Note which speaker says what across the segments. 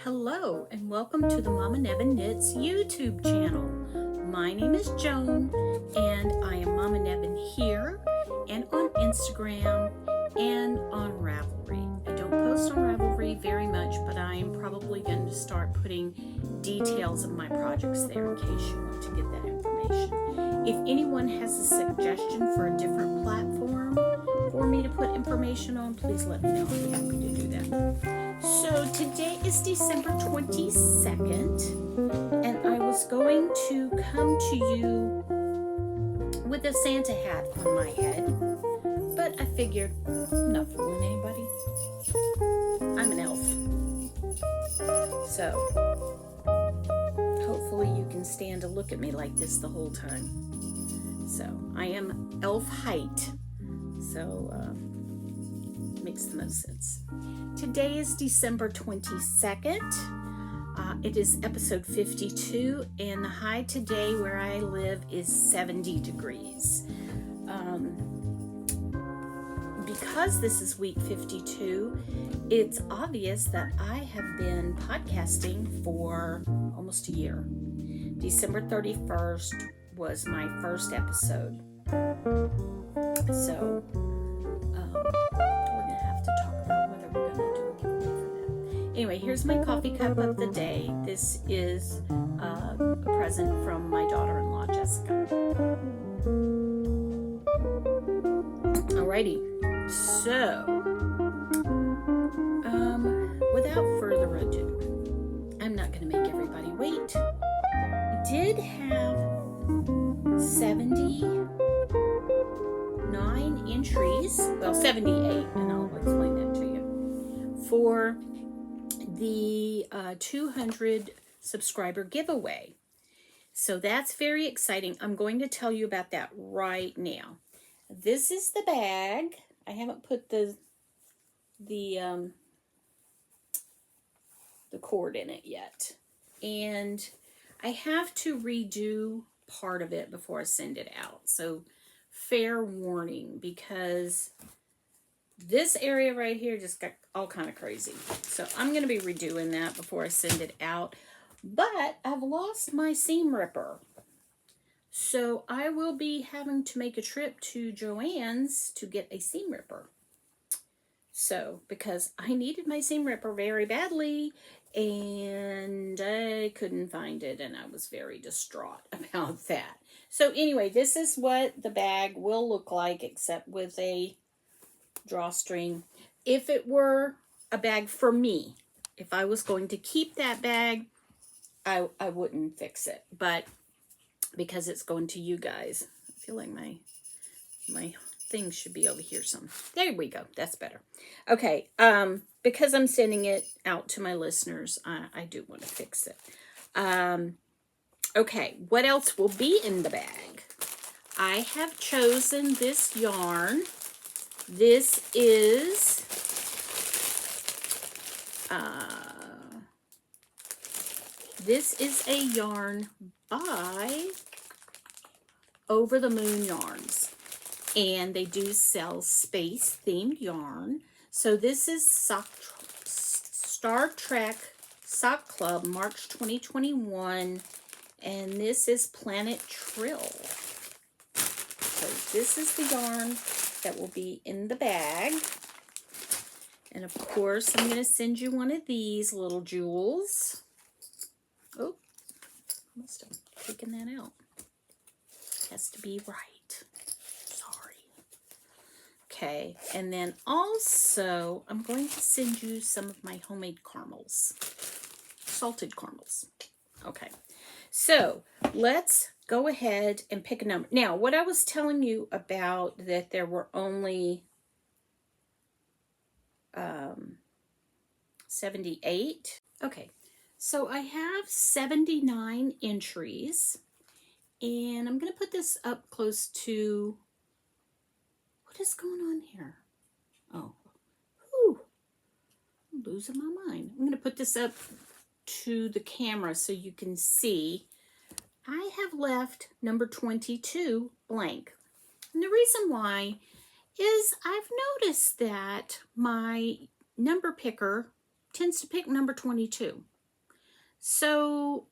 Speaker 1: Hello and welcome to the Mommanevin Knits YouTube channel. My name is Joan and I am Mommanevin here and on Instagram and on Ravelry. I don't post on Ravelry very much, but I am probably going to start putting details of my projects there in case you want to get that information. If anyone has a suggestion for a different platform for me to put information on, please let me know. I'll be happy to do that. So today is December 22nd, and I was going to come to you with a Santa hat on my head, but I figured I'm not fooling anybody. I'm an elf. So hopefully you can stand to look at me like this the whole time. So I am elf height. So makes the most sense. Today is December 22nd. It is episode 52, and the high today where I live is 70 degrees. Because this is week 52, it's obvious that I have been podcasting for almost a year. December 31st was my first episode. So anyway, here's my coffee cup of the day. This is a present from my daughter-in-law, Jessica. Alrighty, so without further ado, I'm not going to make everybody wait. I did have 79 entries, well 78, and I'll explain that to you, for the 200 subscriber giveaway. So that's very exciting. I'm going to tell you about that right now. This is the bag. I haven't put the cord in it yet. And I have to redo part of it before I send it out. So fair warning, because this area right here just got all kind of crazy. So I'm going to be redoing that before I send it out. But I've lost my seam ripper. So I will be having to make a trip to Joann's to get a seam ripper. So, because I needed my seam ripper very badly, and I couldn't find it, and I was very distraught about that. So anyway, this is what the bag will look like, except with a drawstring. If it were a bag for me, if I was going to keep that bag, I wouldn't fix it. But because it's going to you guys, I feel like my thing should be over here some. There we go. That's better. Okay. Because I'm sending it out to my listeners, I do want to fix it. Okay. What else will be in the bag? I have chosen this yarn. This is a yarn by Over the Moon Yarns, and they do sell space themed yarn. So this is Star Trek Sock Club March 2021, and this is Planet Trill. So this is the yarn that will be in the bag. And of course, I'm going to send you one of these little jewels. Oh, I must have taken that out. Has to be right. Sorry. Okay, and then also, I'm going to send you some of my homemade caramels. Salted caramels. Okay, so let's go ahead and pick a number. Now, what I was telling you about that there were only 78. Okay, so I have 79 entries, and I'm going to put this up close to, what is going on here? Oh, whew, I'm losing my mind. I'm going to put this up to the camera so you can see. I have left number 22 blank. And the reason why is I've noticed that my number picker tends to pick number 22. So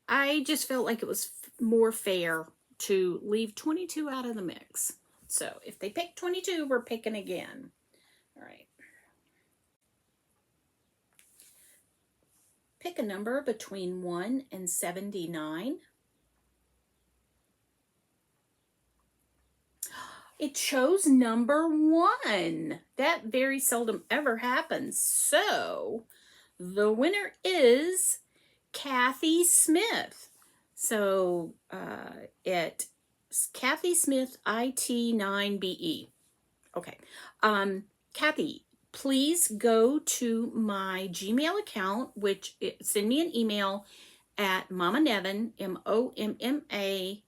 Speaker 1: I just felt like it was more fair to leave 22 out of the mix. So if they pick 22, we're picking again. All right. Pick a number between 1 and 79. It chose number 1. That very seldom ever happens. So the winner is Kathy Smith. So it's Kathy Smith IT9BE. Okay. Kathy, please go to my Gmail account, which send me an email at Mommanevin, MOMMA,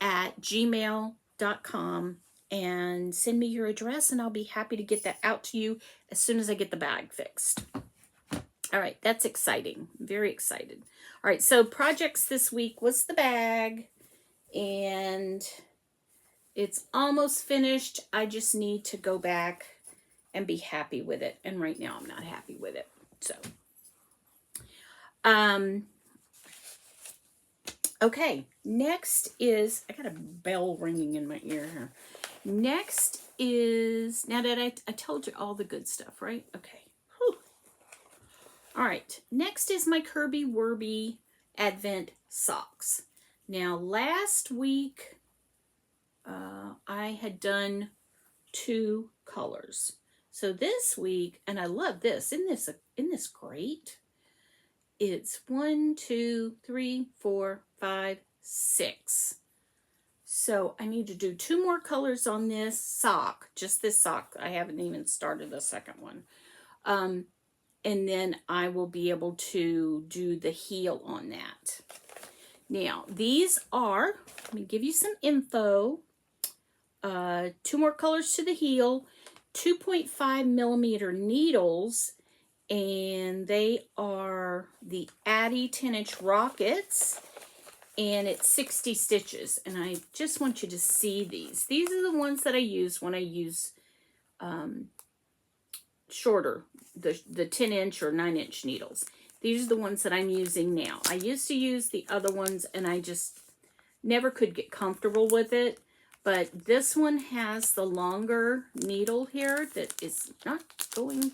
Speaker 1: @gmail.com, and send me your address, and I'll be happy to get that out to you as soon as I get the bag fixed. All right, that's exciting. Very excited. All right, so projects this week was the bag, and it's almost finished. I just need to go back and be happy with it, and right now I'm not happy with it. So, okay, next is, I got a bell ringing in my ear here. Next is, now that I told you all the good stuff, right? Okay. Whew. All right, next is my Kirby Wirby Advent socks. Now, last week, I had done 2 colors. So this week, and I love this. Isn't this great? It's 1, 2, 3, 4, 5, 6. So I need to do 2 more colors on this sock. Just this sock. I haven't even started the second one. And then I will be able to do the heel on that. Now, these are, let me give you some info. 2 more colors to the heel, 2.5 millimeter needles, and they are the Addi 10-inch rockets, and it's 60 stitches. And I just want you to see these. These are the ones that I use when I use shorter, the 10-inch or 9-inch needles. These are the ones that I'm using now. I used to use the other ones, and I just never could get comfortable with it. But this one has the longer needle here that is not going,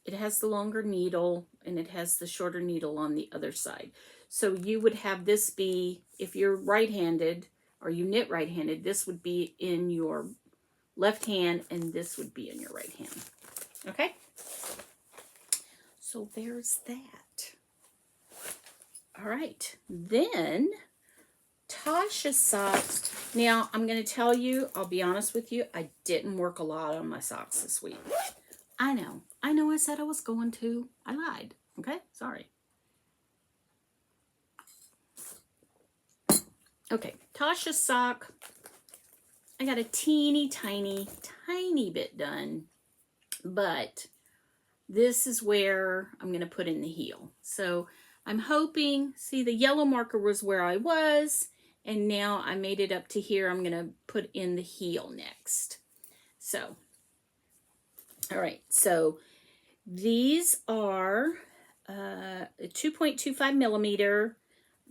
Speaker 1: it has the longer needle, and it has the shorter needle on the other side. So you would have this be, if you're right-handed or you knit right-handed, this would be in your left hand, and this would be in your right hand. Okay? So there's that. All right. Then Tasha socks. Now, I'm going to tell you, I'll be honest with you, I didn't work a lot on my socks this week. I know I said I was going to. I lied. Okay? Sorry. Okay, Tasha's sock. I got a teeny tiny bit done, but this is where I'm going to put in the heel. So I'm hoping, see, the yellow marker was where I was, and now I made it up to here. I'm going to put in the heel next. So, all right, so these are 2.25 millimeter.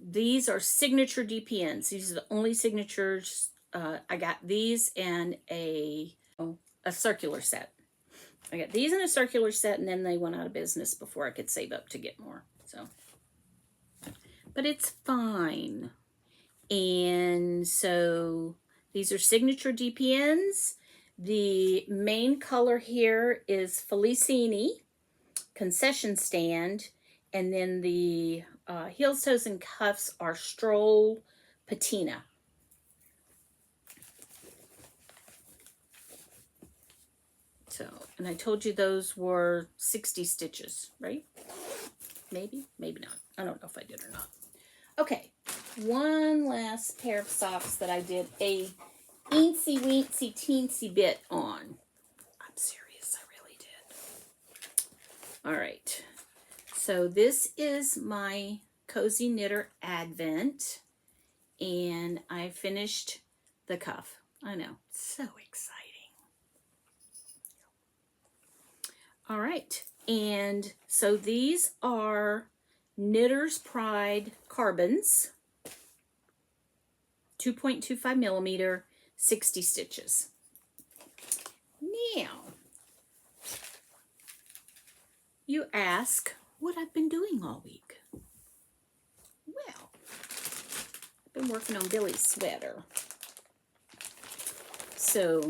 Speaker 1: These are Signature DPNs. These are the only signatures. I got these and a circular set. I got these in a circular set, and then they went out of business before I could save up to get more. So, but it's fine. And so these are Signature DPNs. The main color here is Felicini, Concession stand, and then the heels, toes, and cuffs are Stroll Patina. So, and I told you those were 60 stitches, right? Maybe, maybe not. I don't know if I did or not. Okay, one last pair of socks that I did a eensy weensy teensy bit on. I'm serious, I really did. All right, so this is my Cozy Knitter Advent, and I finished the cuff. I know, so exciting. All right, And so these are Knitter's Pride Karbonz, 2.25 millimeter, 60 stitches. Now, you ask what I've been doing all week. Well, I've been working on Billy's sweater. So,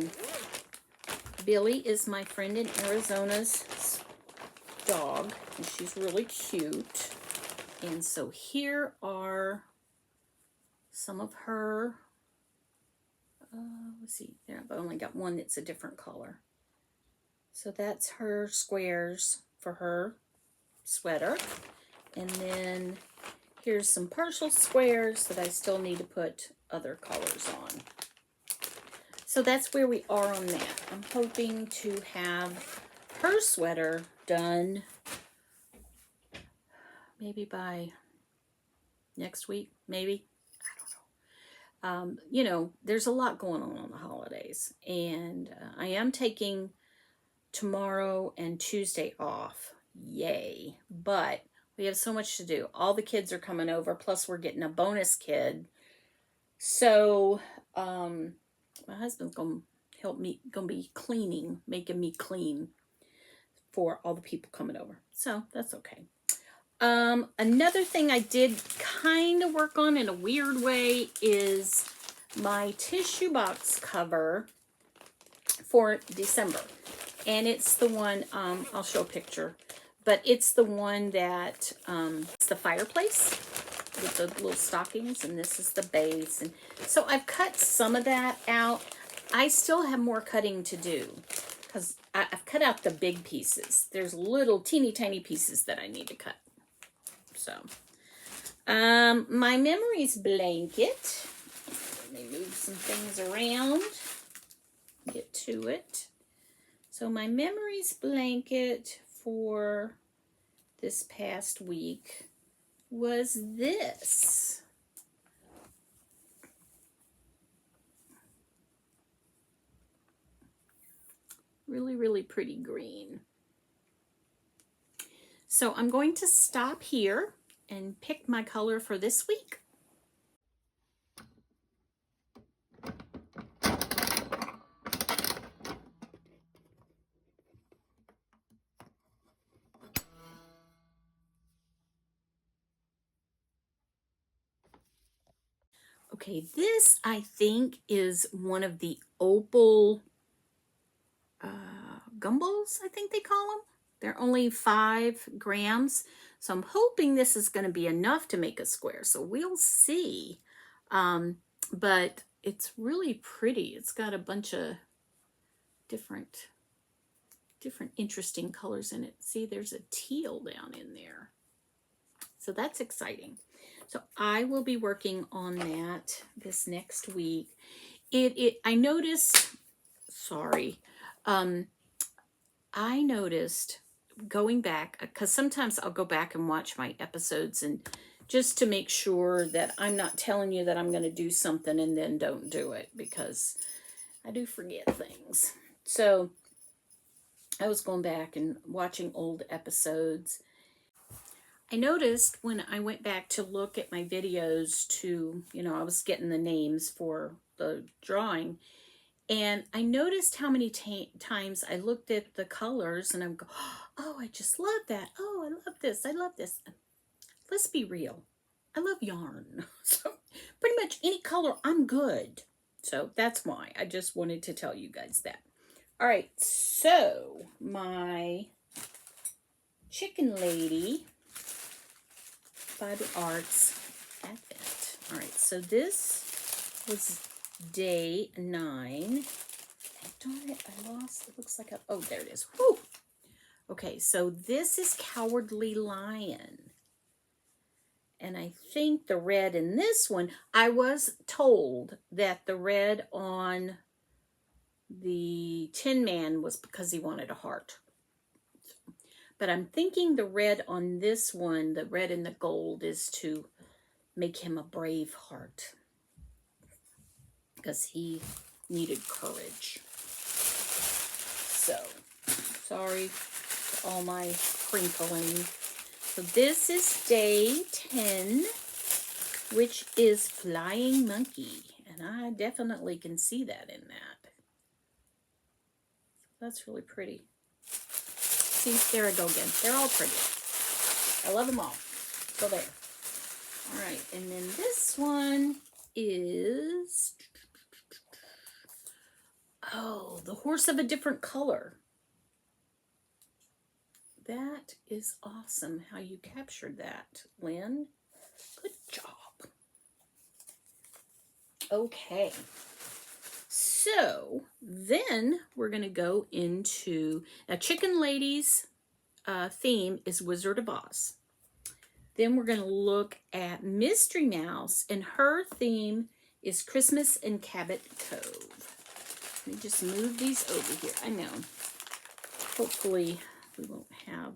Speaker 1: Billy is my friend in Arizona's dog, and she's really cute. And so here are some of her, let's see, there, I've only got one that's a different color. So that's her squares for her sweater. And then here's some partial squares that I still need to put other colors on. So that's where we are on that. I'm hoping to have her sweater done maybe by next week, maybe. I don't know. You know, there's a lot going on the holidays. And I am taking tomorrow and Tuesday off. Yay. But we have so much to do. All the kids are coming over, plus we're getting a bonus kid. So, my husband's going to help me, going to be cleaning, making me clean for all the people coming over. So, that's okay. Another thing I did kind of work on in a weird way is my tissue box cover for December. And it's the one, I'll show a picture, but it's the one that, it's the fireplace with the little stockings, and this is the base. And so I've cut some of that out. I still have more cutting to do because I've cut out the big pieces. There's little teeny tiny pieces that I need to cut. So, my memories blanket, let me move some things around, get to it. So my memories blanket for this past week was this. Really, really pretty green. So I'm going to stop here and pick my color for this week. Okay, this I think is one of the opal gumballs, I think they call them. They're only 5 grams. So I'm hoping this is going to be enough to make a square. So we'll see. But it's really pretty. It's got a bunch of different interesting colors in it. See, there's a teal down in there. So that's exciting. So I will be working on that this next week. I noticed, sorry, I noticed going back, because sometimes I'll go back and watch my episodes and just to make sure that I'm not telling you that I'm going to do something and then don't do it, because I do forget things. So I was going back and watching old episodes. I noticed when I went back to look at my videos to, you know, I was getting the names for the drawing, and I noticed how many times I looked at the colors and I'm going, oh, I just love that. Oh, I love this. I love this. Let's be real. I love yarn. So pretty much any color, I'm good. So that's why I just wanted to tell you guys that. All right. So my Chicken Lady by the Arts Advent. All right. So this was day 9. Darn it, I lost. It looks like oh, there it is. Whew. Okay, so this is Cowardly Lion. And I think the red in this one, I was told that the red on the Tin Man was because he wanted a heart. But I'm thinking the red on this one, the red and the gold, is to make him a brave heart, because he needed courage. So, sorry, all my crinkling. So this is day 10, which is Flying Monkey. And I definitely can see that in that. That's really pretty. See, there I go again. They're all pretty. I love them all. So there. All right, and then this one is, oh, the horse of a different color. That is awesome how you captured that, Lynn. Good job. Okay. So then we're going to go into, now Chicken Lady's theme is Wizard of Oz. Then we're going to look at Mystery Mouse, and her theme is Christmas in Cabot Cove. Let me just move these over here. I know. Hopefully we won't have,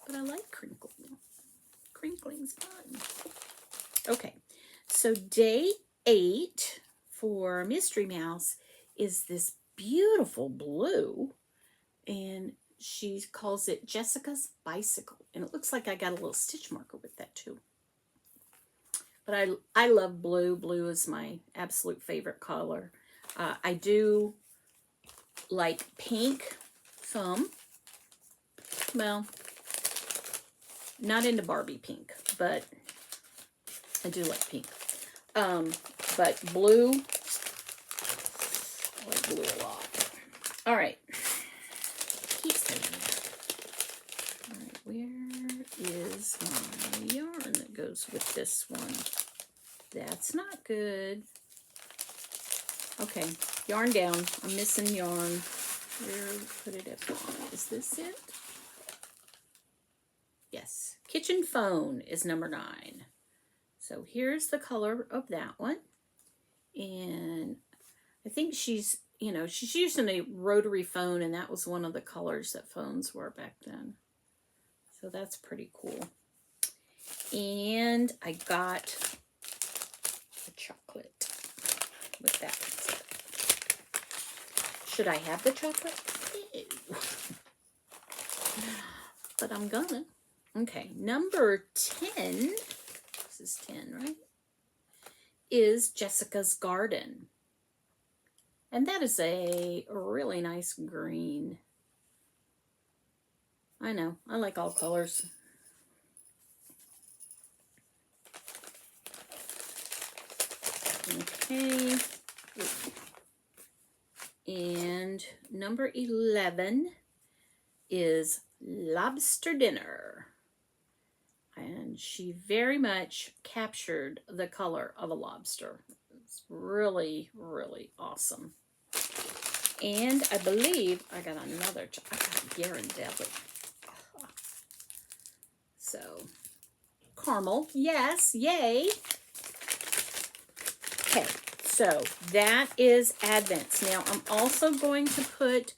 Speaker 1: but I like crinkling. Crinkling's fun. Okay, so day 8 for Mystery Mouse is this beautiful blue, and she calls it Jessica's Bicycle, and it looks like I got a little stitch marker with that too. But I love blue. Blue is my absolute favorite color. I do like pink some. Well, not into Barbie pink, but I do like pink. But blue, I like blue a lot. All right. Keep saying that. All right, where is my yarn that goes with this one? That's not good. Okay, yarn down. I'm missing yarn. Where put it up on? Is this it? Yes. Kitchen Phone is number 9. So here's the color of that one. And I think she's, you know, she's using a rotary phone, and that was one of the colors that phones were back then. So that's pretty cool. And I got a chocolate with that. Should I have the chocolate? No. But I'm gonna. Okay, number 10, this is 10, right? Is Jessica's Garden. And that is a really nice green. I know, I like all colors. Okay. And number 11 is Lobster Dinner. And she very much captured the color of a lobster. It's really, really awesome. And I believe I got another, I got Ghirardelli. So, caramel, yes, yay. Okay, so that is Advents. Now, I'm also going to put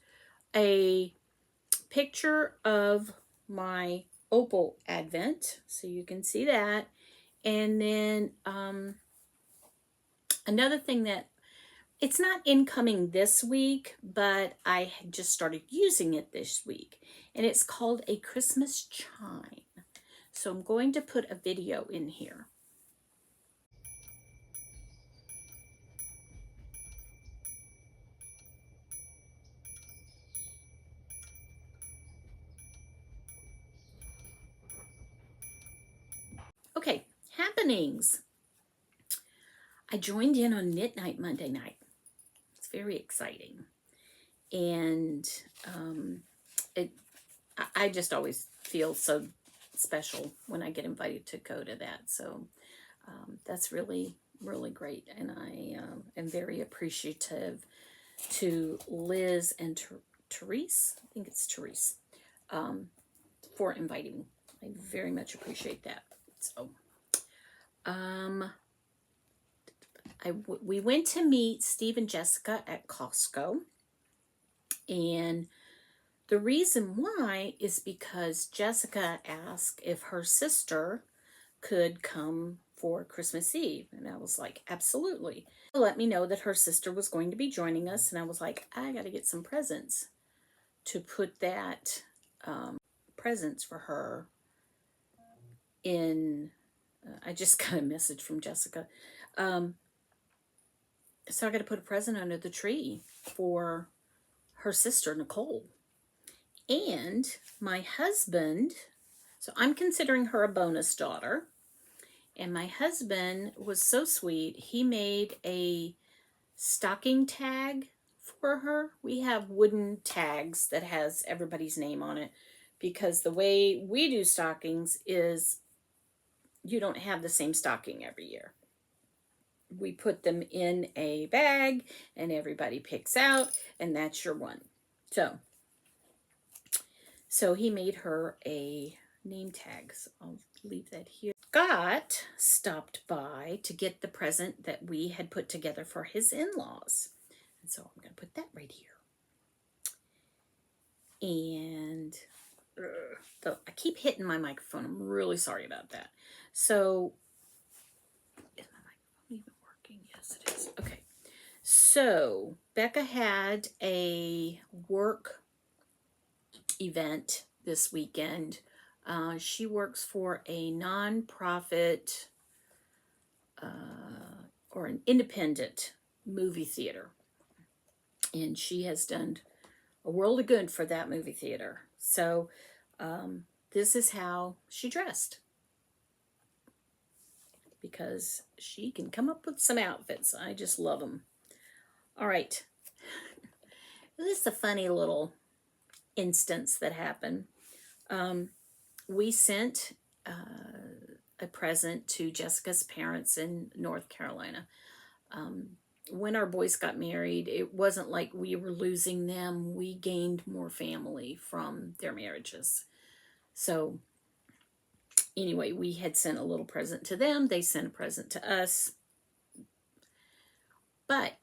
Speaker 1: a picture of my Opal Advent, so you can see that. And then another thing that, it's not incoming this week, but I just started using it this week, and it's called a Christmas chime. So I'm going to put a video in here. Okay, happenings. I joined in on Knit Night Monday night. It's very exciting. And I just always feel so special when I get invited to go to that. So that's really, really great. And I am very appreciative to Liz and Therese, I think it's Therese, for inviting me. I very much appreciate that. So, we went to meet Steve and Jessica at Costco, and the reason why is because Jessica asked if her sister could come for Christmas Eve, and I was like, absolutely. Let me know that her sister was going to be joining us, and I was like, I got to get some presents to put that presents for her in, I just got a message from Jessica. So I got to put a present under the tree for her sister, Nicole. And my husband, so I'm considering her a bonus daughter. And my husband was so sweet. He made a stocking tag for her. We have wooden tags that has everybody's name on it, because the way we do stockings is you don't have the same stocking every year. We put them in a bag and everybody picks out, and that's your one. So he made her a name tag. So I'll leave that here. Scott stopped by to get the present that we had put together for his in-laws. And so I'm going to put that right here. And I keep hitting my microphone. I'm really sorry about that. So, is my microphone even working? Yes, it is. Okay. So, Becca had a work event this weekend. She works for a non-profit or an independent movie theater. And she has done a world of good for that movie theater. So this is how she dressed, because she can come up with some outfits. I just love them. All right. This is a funny little instance that happened. We sent a present to Jessica's parents in North Carolina. When our boys got married, it wasn't like we were losing them. We gained more family from their marriages. So anyway, we had sent a little present to them. They sent a present to us. But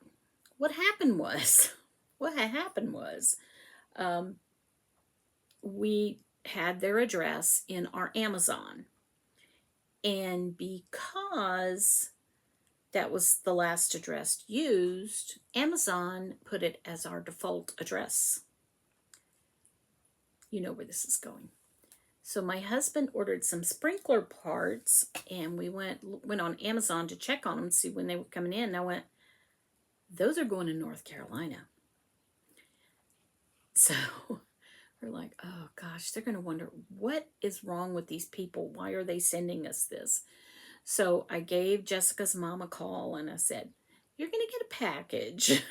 Speaker 1: what happened was, we had their address in our Amazon. And because that was the last address used, Amazon put it as our default address. You know where this is going. So my husband ordered some sprinkler parts, and we went on Amazon to check on them, see when they were coming in. And I went, those are going to North Carolina. So we're like, oh gosh, they're going to wonder, what is wrong with these people? Why are they sending us this? So I gave Jessica's mom a call and I said, you're going to get a package.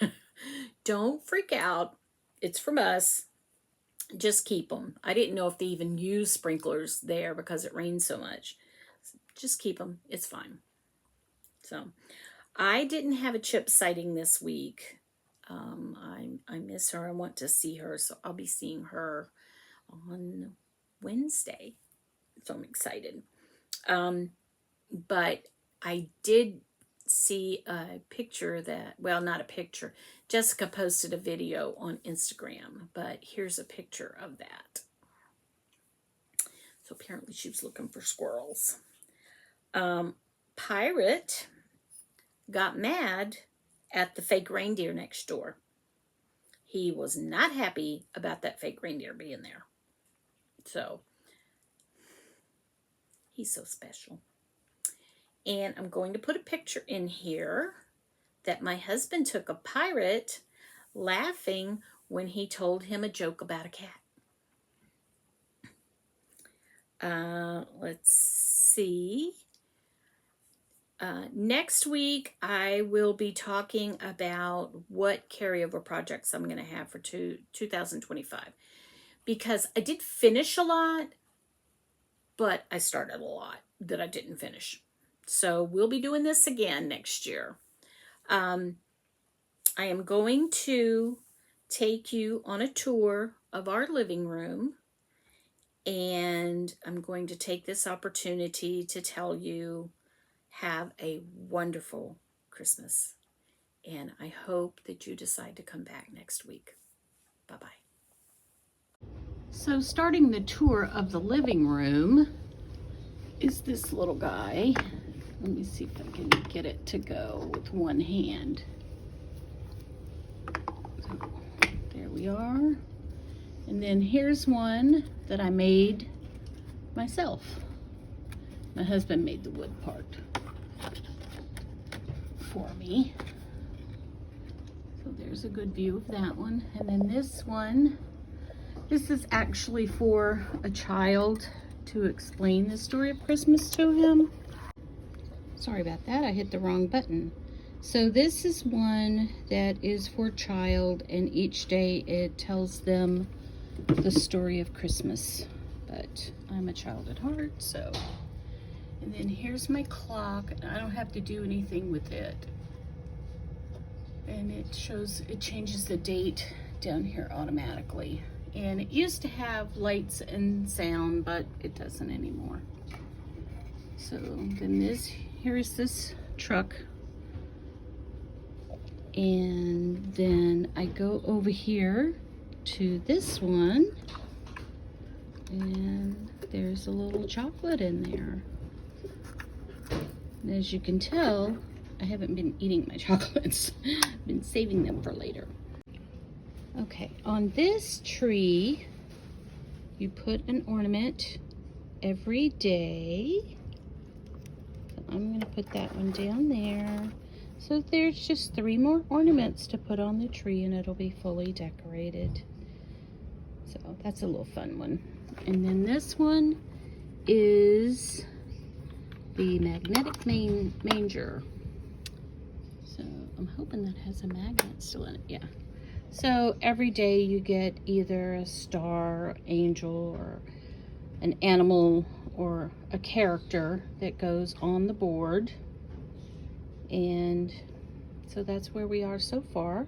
Speaker 1: Don't freak out. It's from us. Just keep them. I didn't know if they even use sprinklers there because it rained so much. Just keep them. It's fine. So I didn't have a chip sighting this week. I miss her. I want to see her. So I'll be seeing her on Wednesday. So I'm excited. But I did see a picture that, well, not a picture. Jessica posted a video on Instagram, but here's a picture of that. So apparently she was looking for squirrels. Pirate got mad at the fake reindeer next door. He was not happy about that fake reindeer being there. So he's so special. And I'm going to put a picture in here that my husband took of Pirate laughing when he told him a joke about a cat. Let's see. Next week, I will be talking about what carryover projects I'm going to have for 2025. Because I did finish a lot, but I started a lot that I didn't finish. So we'll be doing this again next year. I am going to take you on a tour of our living room. And I'm going to take this opportunity to tell you, have a wonderful Christmas. And I hope that you decide to come back next week. Bye-bye. So starting the tour of the living room is this little guy. Let me see if I can get it to go with one hand. So, there we are. And then here's one that I made myself. My husband made the wood part for me. So there's a good view of that one. And then this one, this is actually for a child to explain the story of Christmas to him. Sorry about that, I hit the wrong button. So this is one that is for a child, and each day it tells them the story of Christmas. But I'm a child at heart, so. And then here's my clock. I don't have to do anything with it. And it changes the date down here automatically. And it used to have lights and sound, but it doesn't anymore. So then here's this truck. And then I go over here to this one, and there's a little chocolate in there. And as you can tell, I haven't been eating my chocolates. I've been saving them for later. Okay, on this tree, you put an ornament every day. So I'm gonna put that one down there. So there's just 3 more ornaments to put on the tree, and it'll be fully decorated. So that's a little fun one. And then this one is the magnetic manger. So I'm hoping that has a magnet still in it. Yeah. So every day you get either a star, angel, or an animal, or a character that goes on the board. And so that's where we are so far.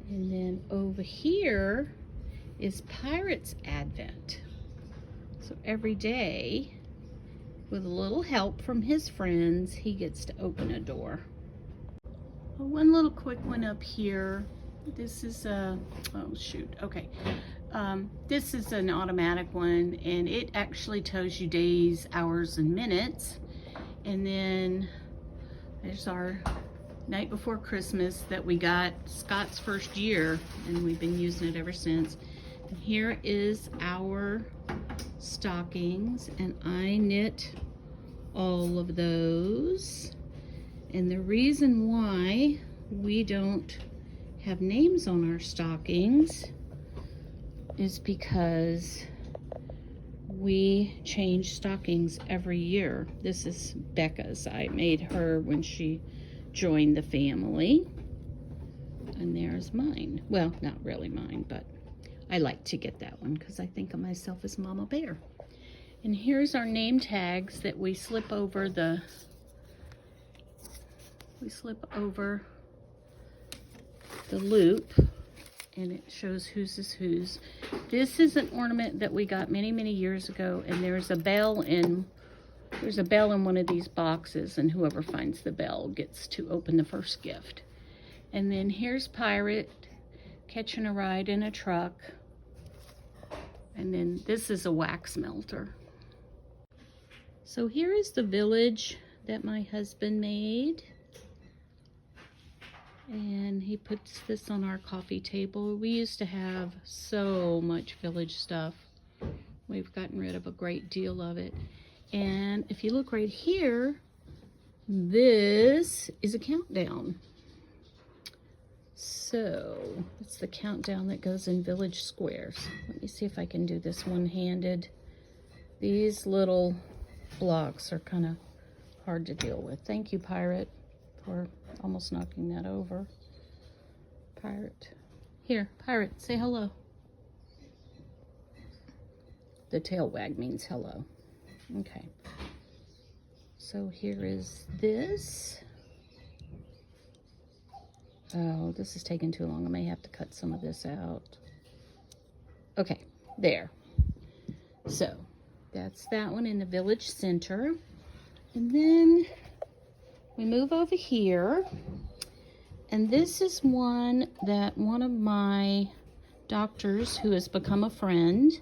Speaker 1: And then over here is Pirate's Advent. So every day, with a little help from his friends, he gets to open a door. Well, one little quick one up here. This is a, oh shoot, okay. This is an automatic one, and it actually tells you days, hours, and minutes. And then there's our night before Christmas that we got Scott's first year, and we've been using it ever since. And here is our stockings, and I knit all of those. And the reason why we don't have names on our stockings is because we change stockings every year. This is Becca's. I made her when she joined the family. And there's mine. Well, not really mine, but I like to get that one because I think of myself as Mama Bear. And here's our name tags that we slip over the loop, and it shows whose is whose. This is an ornament that we got many, many years ago, and there's a bell in one of these boxes, and whoever finds the bell gets to open the first gift. And then here's Pirate catching a ride in a truck. And then this is a wax melter. So here is the village that my husband made. And he puts this on our coffee table. We used to have so much village stuff. We've gotten rid of a great deal of it. And if you look right here, this is a countdown. So it's the countdown that goes in village squares. Let me see if I can do this one-handed. These little blocks are kind of hard to deal with. Thank you, Pirate, for almost knocking that over. Pirate. Here, Pirate, say hello. The tail wag means hello. Okay. So here is this. Oh, this is taking too long. I may have to cut some of this out. Okay, there. So that's that one in the village center. And then we move over here. And this is one that one of my doctors who has become a friend,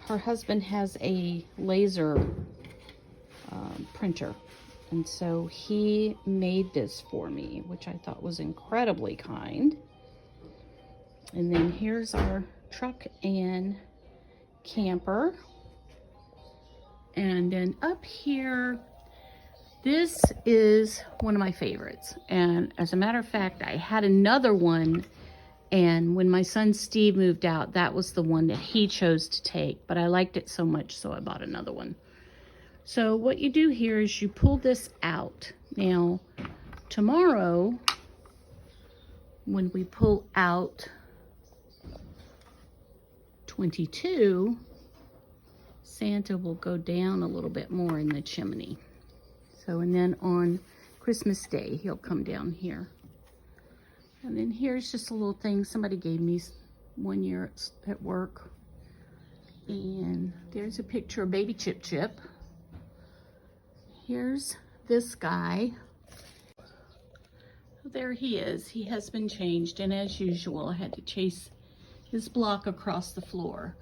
Speaker 1: her husband has a laser printer. And so he made this for me, which I thought was incredibly kind. And then here's our truck and camper. And then up here, this is one of my favorites. And as a matter of fact, I had another one, and when my son Steve moved out, that was the one that he chose to take, but I liked it so much, so I bought another one. So what you do here is you pull this out. Now, tomorrow, when we pull out 22, Santa will go down a little bit more in the chimney. So, and then on Christmas Day, he'll come down here. And then here's just a little thing somebody gave me one year at work. And there's a picture of baby Chip Chip. Here's this guy. There he is. He has been changed, and as usual, I had to chase his block across the floor.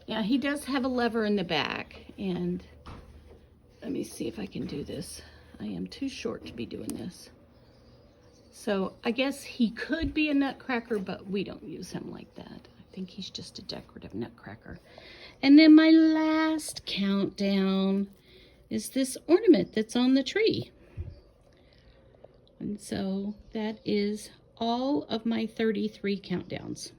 Speaker 1: Now, he does have a lever in the back, and let me see if I can do this. I am too short to be doing this. So I guess he could be a nutcracker, but we don't use him like that. I think he's just a decorative nutcracker. And then my last countdown is this ornament that's on the tree. And so that is all of my 33 countdowns.